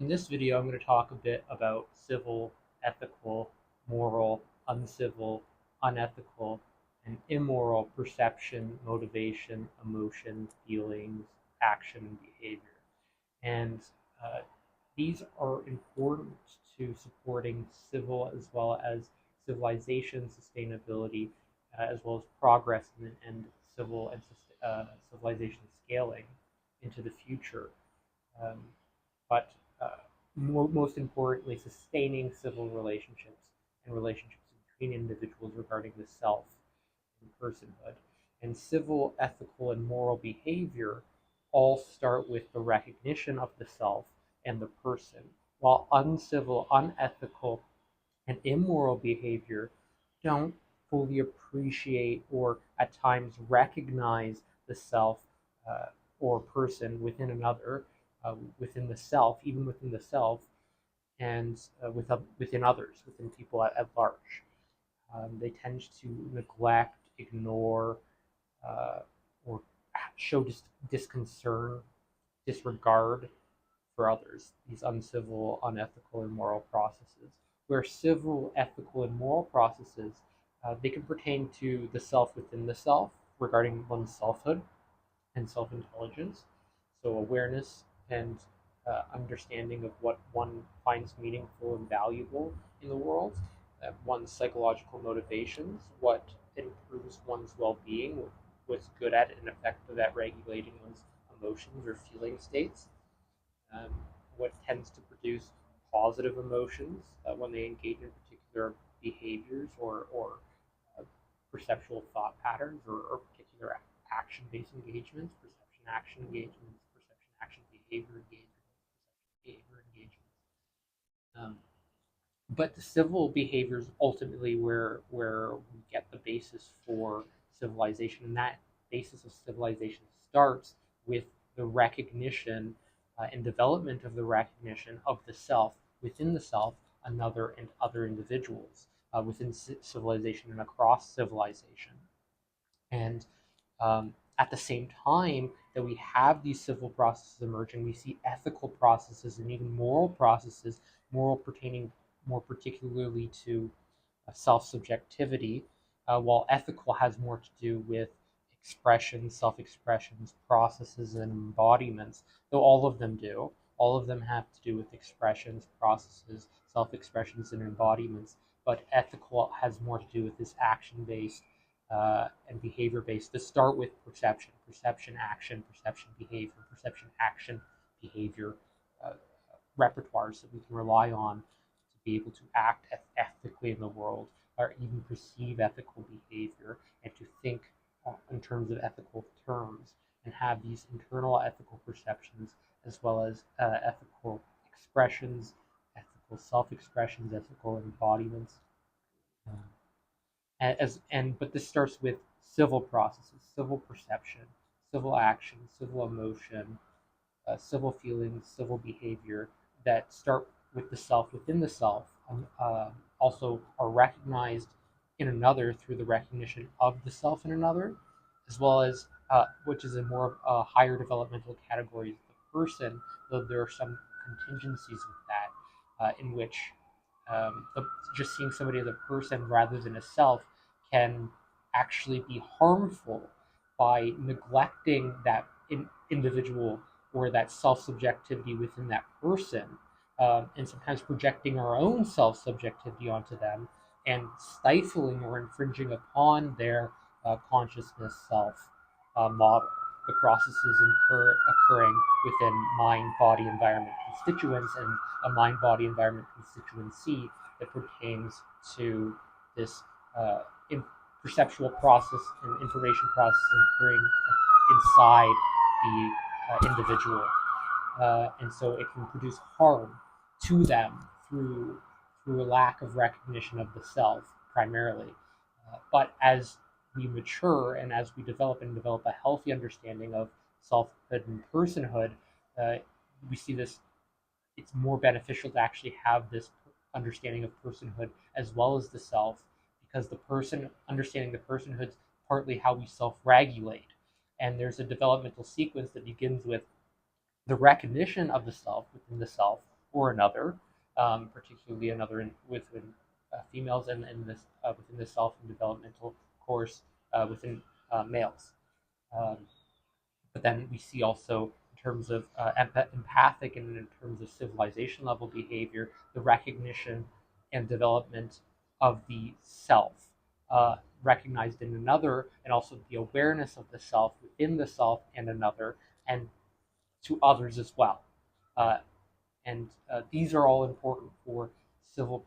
In this video, I'm going to talk a bit about civil, ethical, moral, uncivil, unethical, and immoral perception, motivation, emotion, feelings, action, and behavior. And uh, these are important to supporting civil as well as civilization sustainability, as well as progress and civil and civilization scaling into the future. Um, but most importantly, sustaining civil relationships and relationships between individuals regarding the self and personhood. And civil, ethical, and moral behavior all start with the recognition of the self and the person, while uncivil, unethical, and immoral behavior don't fully appreciate or at times recognize the self or person within another, within the self, even within the self, and within others, within people at large. They tend to neglect, ignore, uh, or show disconcern, disregard for others, these uncivil, unethical, and moral processes. Where civil, ethical, and moral processes, they can pertain to the self within the self, regarding one's selfhood and self-intelligence, so awareness and understanding of what one finds meaningful and valuable in the world, one's psychological motivations, what improves one's well-being, what's good at and effective at regulating one's emotions or feeling states, um, what tends to produce positive emotions when they engage in particular behaviors or perceptual thought patterns or particular action-based engagements, perception action engagements, perception action behavior engagements, perception behavior engagements. But the civil behavior is ultimately where we get the basis for civilization, and that basis of civilization starts with the recognition and development of the recognition of the self within the self, another, and other individuals within civilization and across civilization. And at the same time that we have these civil processes emerging, we see ethical processes and even moral processes, moral pertaining more particularly to self-subjectivity, while ethical has more to do with expressions, self-expressions, processes, and embodiments, though all of them do. All of them have to do with expressions, processes, self-expressions, and embodiments, but ethical has more to do with this action-based and behavior based to start with perception, action, perception, behavior, perception, action, behavior uh, repertoires that we can rely on to be able to act ethically in the world or even perceive ethical behavior and to think in terms of ethical terms and have these internal ethical perceptions as well as ethical expressions, ethical self-expressions, ethical embodiments. Um, but this starts with civil processes, civil perception, civil action, civil emotion, civil feelings, civil behavior that start with the self within the self, also are recognized in another through the recognition of the self in another, as well as which is a more higher developmental category, the person, though there are some contingencies with that, in which just seeing somebody as a person rather than a self can actually be harmful by neglecting that individual or that self-subjectivity within that person, and sometimes projecting our own self-subjectivity onto them and stifling or infringing upon their consciousness self model. The processes occurring within mind, body, environment constituents and a mind, body, environment constituency that pertains to this perceptual process and information process occurring inside the individual. And so it can produce harm to them through a lack of recognition of the self primarily. But as we mature and as we develop a healthy understanding of selfhood and personhood, uh, we see this. It's more beneficial to actually have this understanding of personhood as well as the self, because the person understanding the personhood is partly how we self-regulate. And there's a developmental sequence that begins with the recognition of the self within the self, or another, particularly another within females, and this within the self and developmental course within males. Um, but then we see also in terms of empathic and in terms of civilization level behavior, the recognition and development of the self recognized in another, and also the awareness of the self within the self and another, and to others as well. Uh, and these are all important for civil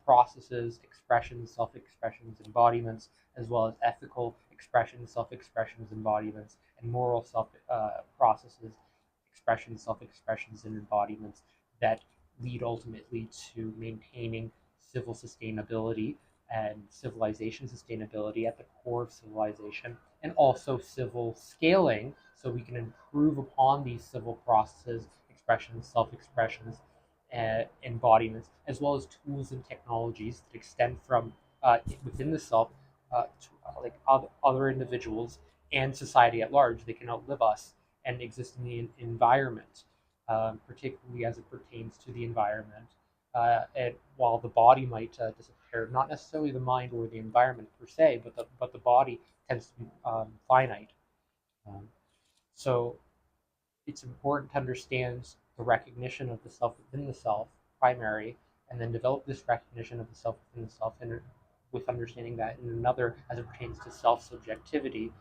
processes, expressions, self-expressions, embodiments, as well as ethical expressions, self-expressions, embodiments, and moral processes, expressions, self-expressions, and embodiments that lead ultimately to maintaining civil sustainability and civilization sustainability at the core of civilization, and also civil scaling, so we can improve upon these civil processes, expressions, self-expressions, embodiments, as well as tools and technologies that extend from within the self to like other individuals and society at large. They can outlive us and exist in the environment, particularly as it pertains to the environment. And while the body might disappear, not necessarily the mind or the environment per se, but the body tends to be finite. Um, so it's important to understand the recognition of the self within the self, primary, and then develop this recognition of the self within the self, and with understanding that in another as it pertains to self-subjectivity,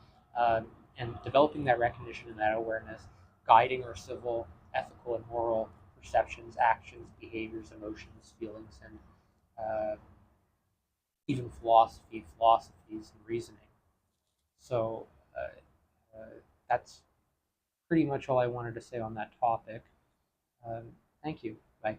and developing that recognition and that awareness, guiding our civil, ethical, and moral perceptions, actions, behaviors, emotions, feelings, and even philosophies, and reasoning. So uh, that's pretty much all I wanted to say on that topic. Thank you. Bye.